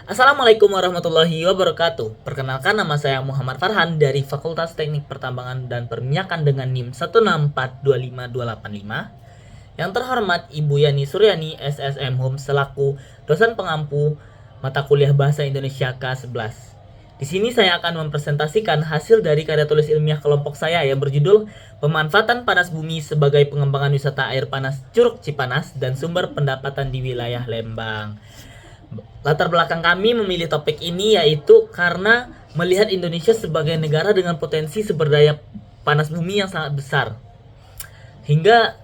Assalamualaikum warahmatullahi wabarakatuh. Perkenalkan, nama saya Muhammad Farhan dari Fakultas Teknik Pertambangan dan Perminyakan dengan NIM 1642525. Yang terhormat Ibu Yani Suryani SSM Hum selaku dosen pengampu mata kuliah Bahasa Indonesia K11. Di sini saya akan mempresentasikan hasil dari karya tulis ilmiah kelompok saya yang berjudul Pemanfaatan Panas Bumi sebagai Pengembangan Wisata Air Panas Curug Cipanas dan Sumber Pendapatan di Wilayah Lembang. Latar belakang kami memilih topik ini yaitu karena melihat Indonesia sebagai negara dengan potensi sumber daya panas bumi yang sangat besar. Hingga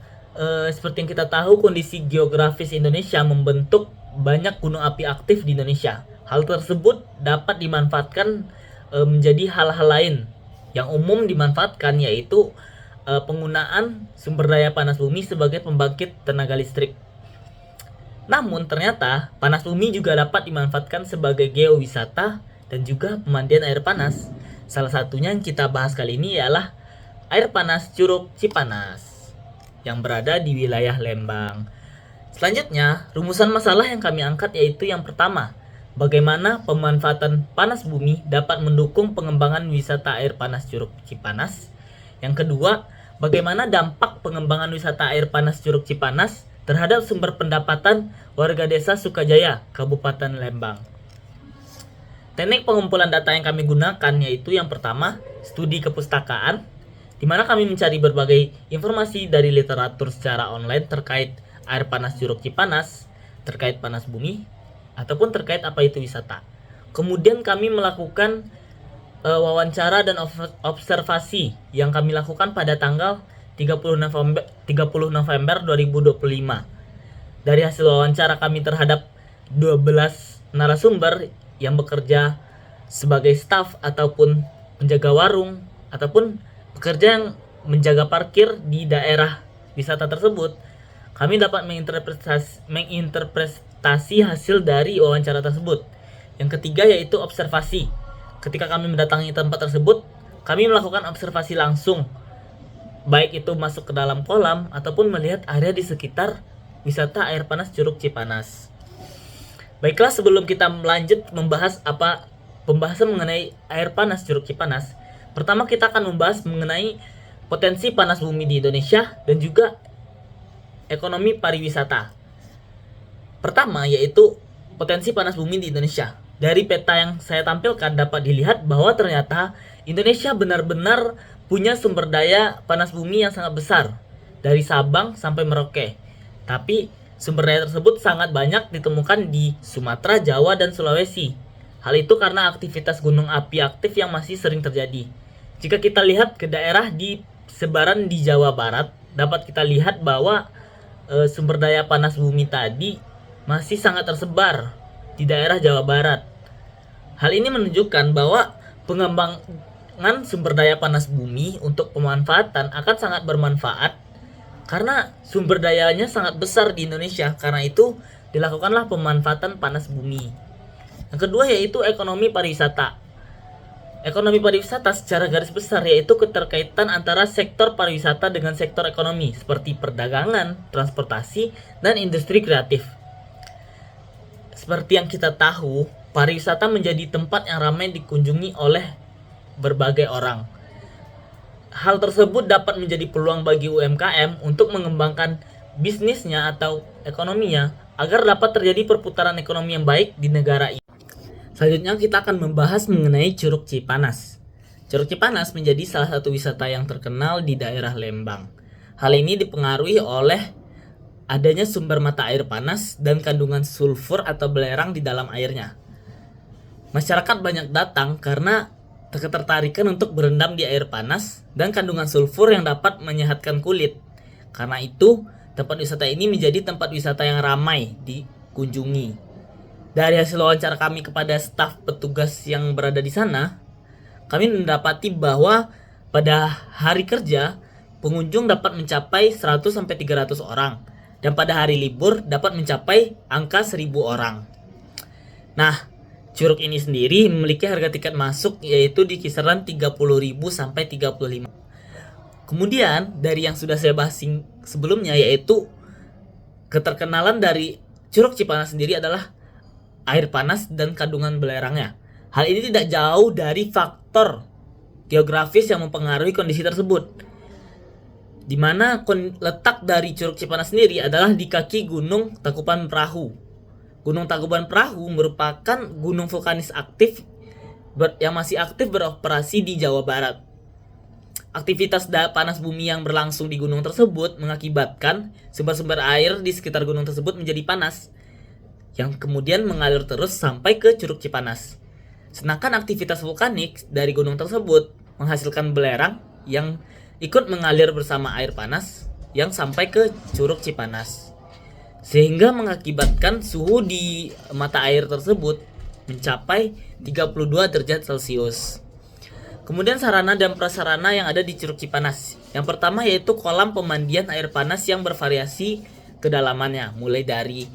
seperti yang kita tahu, kondisi geografis Indonesia membentuk banyak gunung api aktif di Indonesia. Hal tersebut dapat dimanfaatkan menjadi hal-hal lain yang umum dimanfaatkan, yaitu penggunaan sumber daya panas bumi sebagai pembangkit tenaga listrik. Namun ternyata panas bumi juga dapat dimanfaatkan sebagai geowisata dan juga pemandian air panas. Salah satunya yang kita bahas kali ini ialah air panas Curug Cipanas yang berada di wilayah Lembang. Selanjutnya, rumusan masalah yang kami angkat yaitu yang pertama, bagaimana pemanfaatan panas bumi dapat mendukung pengembangan wisata air panas Curug Cipanas. Yang kedua, bagaimana dampak pengembangan wisata air panas Curug Cipanas terhadap sumber pendapatan warga desa Sukajaya, Kabupaten Lembang. Teknik pengumpulan data yang kami gunakan yaitu yang pertama, studi kepustakaan, di mana kami mencari berbagai informasi dari literatur secara online terkait air panas Curug Cipanas, terkait panas bumi, ataupun terkait apa itu wisata. Kemudian kami melakukan wawancara dan observasi yang kami lakukan pada tanggal 30 November 2025. Dari hasil wawancara kami terhadap 12 narasumber yang bekerja sebagai staf ataupun penjaga warung ataupun pekerja yang menjaga parkir di daerah wisata tersebut, kami dapat menginterpretasi hasil dari wawancara tersebut. Yang ketiga yaitu observasi. Ketika kami mendatangi tempat tersebut, kami melakukan observasi langsung, baik itu masuk ke dalam kolam ataupun melihat area di sekitar wisata air panas Curug Cipanas. Baiklah, sebelum kita melanjut membahas pembahasan mengenai air panas Curug Cipanas, pertama kita akan membahas mengenai potensi panas bumi di Indonesia dan juga ekonomi pariwisata. Pertama yaitu potensi panas bumi di Indonesia. Dari peta yang saya tampilkan dapat dilihat bahwa ternyata Indonesia benar-benar punya sumber daya panas bumi yang sangat besar dari Sabang sampai Merauke. Tapi sumber daya tersebut sangat banyak ditemukan di Sumatera, Jawa, dan Sulawesi. Hal itu karena aktivitas gunung api aktif yang masih sering terjadi. Jika kita lihat ke daerah di sebaran di Jawa Barat, dapat kita lihat bahwa sumber daya panas bumi tadi masih sangat tersebar di daerah Jawa Barat. Hal ini menunjukkan bahwa pengembangan sumber daya panas bumi untuk pemanfaatan akan sangat bermanfaat karena sumber dayanya sangat besar di Indonesia. Karena itu dilakukanlah pemanfaatan panas bumi. Yang kedua yaitu ekonomi pariwisata. Ekonomi pariwisata secara garis besar yaitu keterkaitan antara sektor pariwisata dengan sektor ekonomi seperti perdagangan, transportasi, dan industri kreatif. Seperti yang kita tahu, pariwisata menjadi tempat yang ramai dikunjungi oleh berbagai orang. Hal tersebut dapat menjadi peluang bagi UMKM untuk mengembangkan bisnisnya atau ekonominya agar dapat terjadi perputaran ekonomi yang baik di negara ini. Selanjutnya kita akan membahas mengenai Curug Cipanas. Curug Cipanas menjadi salah satu wisata yang terkenal di daerah Lembang. Hal ini dipengaruhi oleh adanya sumber mata air panas dan kandungan sulfur atau belerang di dalam airnya. Masyarakat banyak datang karena ketertarikan untuk berendam di air panas dan kandungan sulfur yang dapat menyehatkan kulit. Karena itu, tempat wisata ini menjadi tempat wisata yang ramai dikunjungi. Dari hasil wawancara kami kepada staf petugas yang berada di sana, kami mendapati bahwa pada hari kerja, pengunjung dapat mencapai 100-300 orang. Dan pada hari libur dapat mencapai angka 1000 orang. Nah, Curug ini sendiri memiliki harga tiket masuk yaitu di kisaran 30.000 sampai 35. Kemudian dari yang sudah saya bahas sebelumnya yaitu keterkenalan dari Curug Cipanas sendiri adalah air panas dan kandungan belerangnya. Hal ini tidak jauh dari faktor geografis yang mempengaruhi kondisi tersebut, di mana letak dari Curug Cipanas sendiri adalah di kaki Gunung Tangkuban Perahu. Gunung Tangkuban Perahu merupakan gunung vulkanis aktif yang masih aktif beroperasi di Jawa Barat. Aktivitas panas bumi yang berlangsung di gunung tersebut mengakibatkan sumber-sumber air di sekitar gunung tersebut menjadi panas, yang kemudian mengalir terus sampai ke Curug Cipanas. Sedangkan aktivitas vulkanik dari gunung tersebut menghasilkan belerang yang ikut mengalir bersama air panas yang sampai ke Curug Cipanas, sehingga mengakibatkan suhu di mata air tersebut mencapai 32 derajat Celcius. Kemudian sarana dan prasarana yang ada di Curug Cipanas. Yang pertama yaitu kolam pemandian air panas yang bervariasi kedalamannya, mulai dari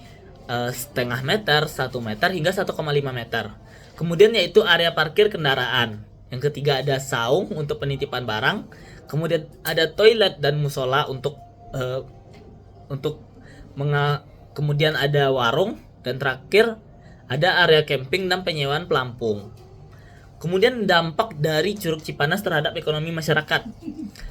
setengah meter, 1 meter hingga 1,5 meter. Kemudian yaitu area parkir kendaraan. Yang ketiga ada saung untuk penitipan barang. Kemudian ada toilet dan musola kemudian ada warung, dan terakhir ada area camping dan penyewaan pelampung. Kemudian dampak dari Curug Cipanas terhadap ekonomi masyarakat.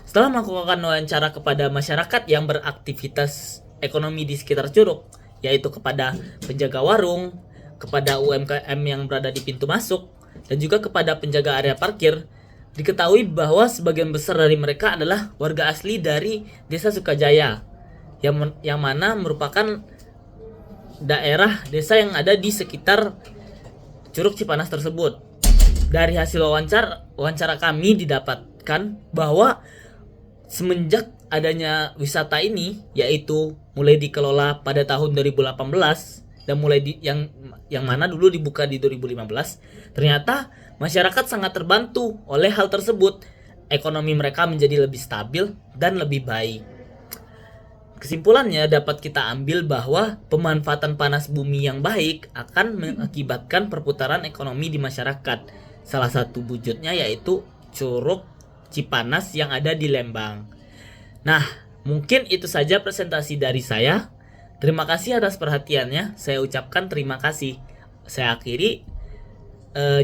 Setelah melakukan wawancara kepada masyarakat yang beraktivitas ekonomi di sekitar curug, yaitu kepada penjaga warung, kepada UMKM yang berada di pintu masuk, dan juga kepada penjaga area parkir, diketahui bahwa sebagian besar dari mereka adalah warga asli dari Desa Sukajaya, yang mana merupakan daerah desa yang ada di sekitar Curug Cipanas tersebut. Dari hasil wawancara kami didapatkan bahwa semenjak adanya wisata ini, yaitu mulai dikelola pada tahun 2018 dan yang mana dulu dibuka di 2015, ternyata masyarakat sangat terbantu oleh hal tersebut. Ekonomi mereka menjadi lebih stabil dan lebih baik. Kesimpulannya dapat kita ambil bahwa pemanfaatan panas bumi yang baik akan mengakibatkan perputaran ekonomi di masyarakat. Salah satu wujudnya yaitu Curug Cipanas yang ada di Lembang. Nah, mungkin itu saja presentasi dari saya. Terima kasih atas perhatiannya. Saya ucapkan terima kasih. Saya akhiri.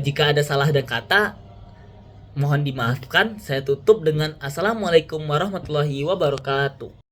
Jika ada salah dan kata, mohon dimaafkan. Saya tutup dengan Assalamualaikum warahmatullahi wabarakatuh.